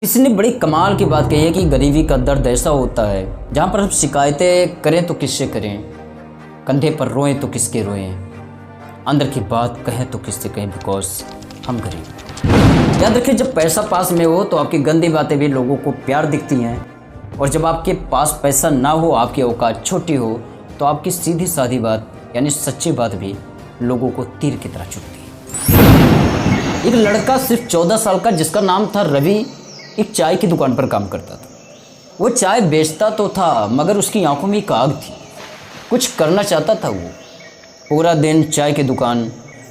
किसी ने बड़ी कमाल की बात कही है कि गरीबी का दर्द ऐसा होता है जहाँ पर हम शिकायतें करें तो किससे करें, कंधे पर रोएं तो किसके रोएं, अंदर की बात कहें तो किससे कहें, बिकॉज हम गरीब। याद रखिए, जब पैसा पास में हो तो आपकी गंदी बातें भी लोगों को प्यार दिखती हैं, और जब आपके पास पैसा ना हो, आपकी औकात छोटी हो, तो आपकी सीधी सादी बात यानी सच्ची बात भी लोगों को तीर की तरह चुभती है। एक लड़का सिर्फ 14 साल का, जिसका नाम था रवि, एक चाय की दुकान पर काम करता था। वो चाय बेचता तो था, मगर उसकी आंखों में एक आग थी। कुछ करना चाहता था वो। पूरा दिन चाय की दुकान,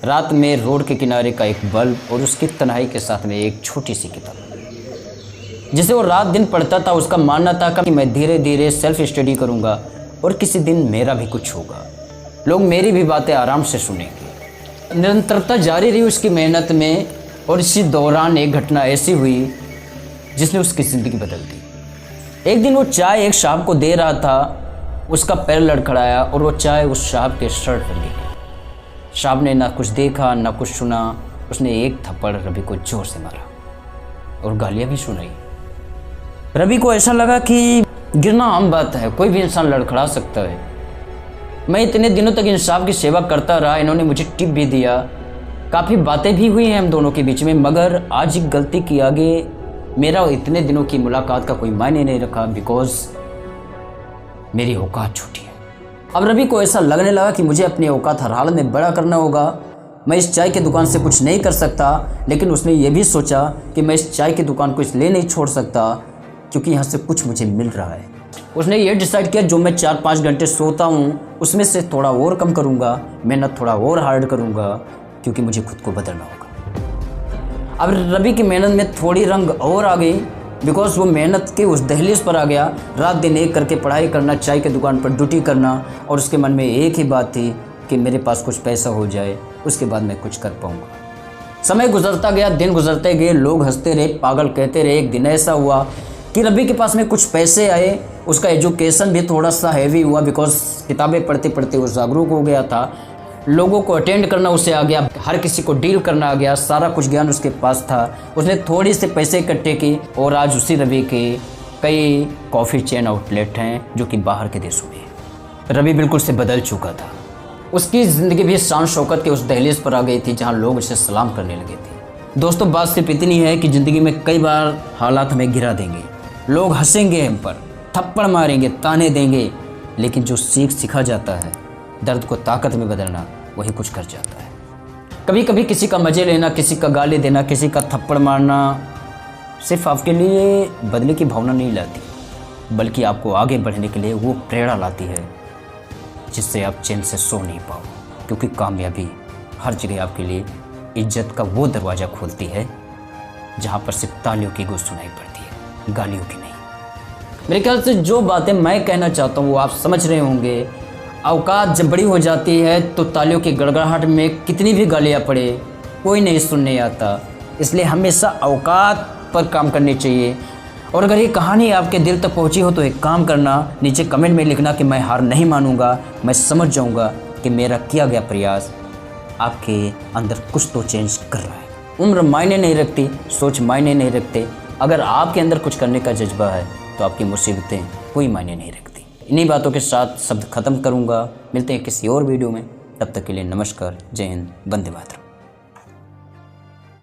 रात में रोड के किनारे का एक बल्ब और उसकी तन्हाई के साथ में एक छोटी सी किताब जिसे वो रात दिन पढ़ता था। उसका मानना था कि मैं धीरे धीरे सेल्फ स्टडी करूँगा और किसी दिन मेरा भी कुछ होगा, लोग मेरी भी बातें आराम से सुनेंगे। निरंतरता जारी रही उसकी मेहनत में, और इसी दौरान एक घटना ऐसी हुई जिसने उसकी ज़िंदगी बदल दी। एक दिन वो चाय एक साहब को दे रहा था, उसका पैर लड़खड़ाया और वो चाय उस साहब के शर्ट पर गिरी। साहब ने ना कुछ देखा ना कुछ सुना, उसने एक थप्पड़ रवि को जोर से मारा और गालियाँ भी सुनाई। रवि को ऐसा लगा कि गिरना आम बात है, कोई भी इंसान लड़खड़ा सकता है। मैं इतने दिनों तक इन साहब की सेवा करता रहा, इन्होंने मुझे टिप भी दिया, काफ़ी बातें भी हुई हैं हम दोनों के बीच में, मगर आज एक गलती की आगे मेरा इतने दिनों की मुलाकात का कोई मायने नहीं रखा, बिकॉज मेरी औकात छोटी है। अब रवि को ऐसा लगने लगा कि मुझे अपनी औकात हर हाल में बड़ा करना होगा। मैं इस चाय की दुकान से कुछ नहीं कर सकता, लेकिन उसने ये भी सोचा कि मैं इस चाय की दुकान को इसलिए नहीं छोड़ सकता क्योंकि यहाँ से कुछ मुझे मिल रहा है। उसने ये डिसाइड किया, जो मैं 4-5 घंटे सोता हूँ उसमें से थोड़ा और कम करूँगा, मेहनत थोड़ा और हार्ड करूँगा, क्योंकि मुझे खुद को बदलना होगा। अब रवि की मेहनत में थोड़ी रंग और आ गई, बिकॉज वो मेहनत के उस दहलीज पर आ गया। रात दिन एक करके पढ़ाई करना, चाय की दुकान पर ड्यूटी करना, और उसके मन में एक ही बात थी कि मेरे पास कुछ पैसा हो जाए, उसके बाद मैं कुछ कर पाऊँगा। समय गुजरता गया, दिन गुजरते गए, लोग हंसते रहे, पागल कहते रहे। एक दिन ऐसा हुआ कि रवि के पास में कुछ पैसे आए, उसका एजुकेशन भी थोड़ा सा हैवी हुआ, बिकॉज किताबें पढ़ते पढ़ते वो जागरूक हो गया था। लोगों को अटेंड करना उसे आ गया, हर किसी को डील करना आ गया, सारा कुछ ज्ञान उसके पास था। उसने थोड़ी से पैसे इकट्ठे किए, और आज उसी रवि के कई कॉफ़ी चेन आउटलेट हैं जो कि बाहर के देशों में। रवि बिल्कुल से बदल चुका था। उसकी ज़िंदगी भी शान शौकत के उस दहलीज पर आ गई थी जहाँ लोग उसे सलाम करने लगे थे। दोस्तों, बात सिर्फ इतनी है कि ज़िंदगी में कई बार हालात हमें गिरा देंगे, लोग हंसेंगे हम पर, थप्पड़ मारेंगे, ताने देंगे, लेकिन जो सीखा जाता है दर्द को ताकत में बदलना, वही कुछ कर जाता है। कभी कभी किसी का मज़े लेना, किसी का गाली देना, किसी का थप्पड़ मारना सिर्फ आपके लिए बदले की भावना नहीं लाती, बल्कि आपको आगे बढ़ने के लिए वो प्रेरणा लाती है जिससे आप चैन से सो नहीं पाओ। क्योंकि कामयाबी हर जगह आपके लिए इज्जत का वो दरवाज़ा खोलती है जहाँ पर सिर्फ तालियों की गूंज सुनाई पड़ती है, गालियों की नहीं। मेरे ख्याल से जो बातें मैं कहना चाहता हूँ वो आप समझ रहे होंगे। औकात जब बड़ी हो जाती है तो तालियों की गड़गड़ाहट में कितनी भी गालियाँ पड़े, कोई नहीं सुनने आता। इसलिए हमेशा औकात पर काम करनी चाहिए। और अगर ये कहानी आपके दिल तक पहुंची हो तो एक काम करना, नीचे कमेंट में लिखना कि मैं हार नहीं मानूंगा। मैं समझ जाऊंगा कि मेरा किया गया प्रयास आपके अंदर कुछ तो चेंज कर रहा है। उम्र मायने नहीं रखती, सोच मायने नहीं रखते। अगर आपके अंदर कुछ करने का जज्बा है तो आपकी मुसीबतें कोई मायने नहीं रखती। इन्हीं बातों के साथ शब्द ख़त्म करूंगा। मिलते हैं किसी और वीडियो में, तब तक के लिए नमस्कार, जय हिंद, वंदे मातरम।